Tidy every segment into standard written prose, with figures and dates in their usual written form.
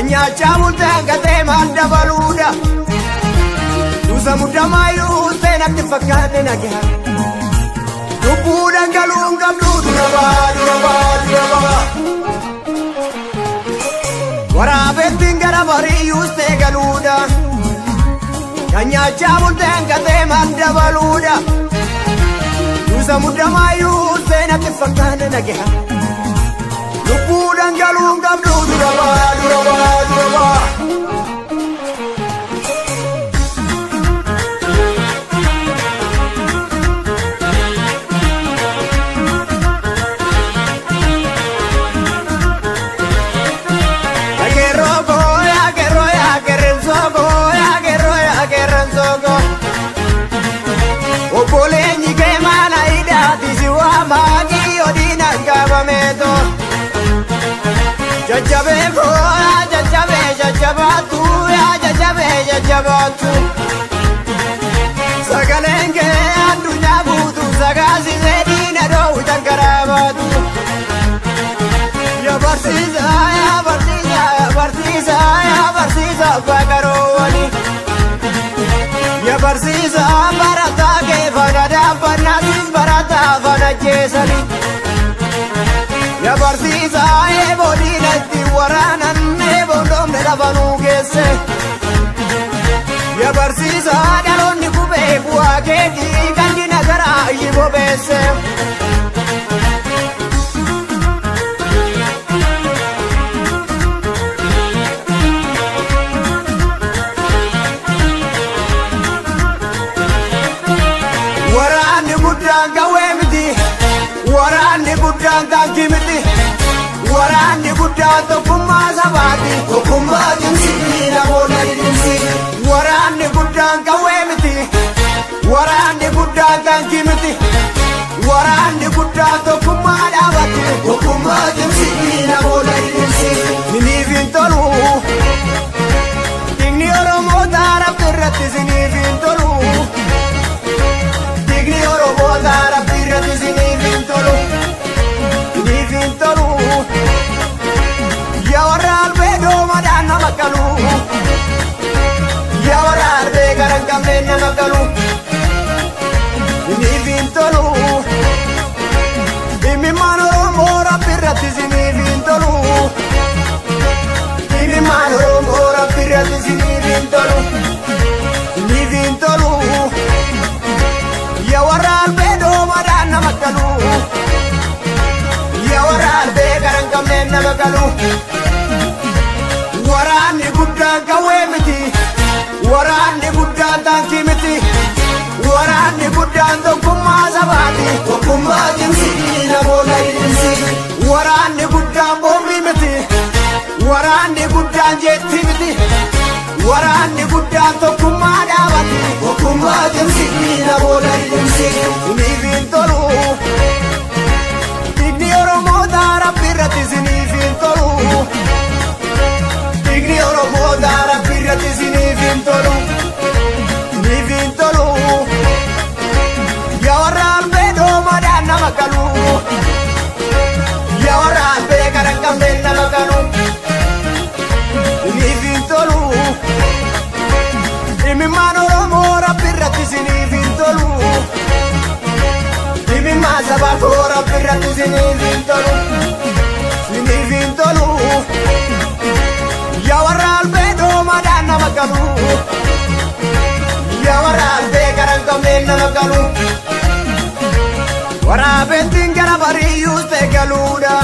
Kanya chamulte angate manda baluda Dusa mudamayu senakti fakate nagya Nubuda ngalunga duraba Warabe tingara bari yuste galuda Kanya chamulte angate manda baluda Dusa mudamayu senakti fakate nagya Nubuda ngalunga duraba Jajabatu Sagalenge adunya butu Sagazi zedina do utankarabatu Ya barsiza Bakaroni Ya barsiza barata ke vanada Banasis barata vanajesani Ya barsiza ebodina tiwaranan Ebodom nedavanu gese Ya barsiza dalonni kube buaketi kandi nagara yibo bese Warani gudanga wemiti Warani gudanga kimiti Warani gudanga kumazabati Kumazabati na bona dinsi Warani gudanga wemiti Warani gudanga kimiti Warani gudanga kumadabati Kumazabati na bona dinsi Nini vintolu Tigni oromo dara pirati zini vintolu Tigni oromo dara pirati zini vintolu Nini vintolu Ya waral bedo madana makalu Ya waral be garangamne namakalu Ini vintolu Imi manoro mora pirati zini vintolu Imi manoro mora pirati zini vintolu Ini vintolu Ya waral bedo madana makalu Ya waral be garangamne namakalu Warani gudanga wemiti Warani gudanga kimiti Warani gudanga kumazabati Kumazabati na bona dinsi Warani gudanga bomimiti Warani gudanga jetimiti Warani gudanga kumadabati Kumazabati na bona dinsi Ni vintolu Tigni oromo dara pirati zini vintolu Tigni oromo dara pirati zini vintolu Ni vintolu Ya waral bedo madana makalu Ya waral be garangamne namakalu Ni vintolu Imi manoro mora pirati zini vintolu Imi mazaba mora pirati zini vintolu Ni vintolu Ya waral bedo madana makalu Ya waral be garangamne namakalu Warabe tingara bari yuste galuda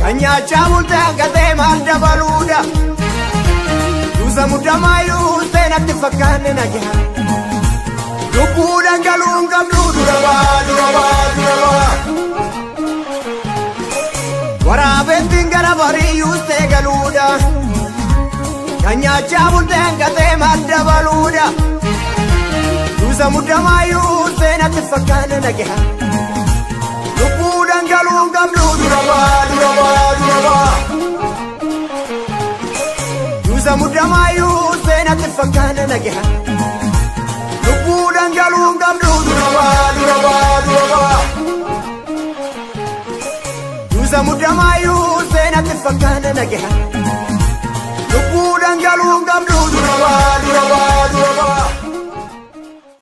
Kanya chamulte angate manda baluda Dusa mudamayu senakti fakane nagya Nubuda ngalunga duraba Warabe tingara bari yuste galuda Kanya chamulte angate manda baluda Dusa mudamayu senakti fakane nagya Nubuda ngalunga duraba Dusa mudamayu senakti fakane nagya Nubuda ngalunga duraba Dusa mudamayu senakti fakane nagya Dangalunga blue, dura va,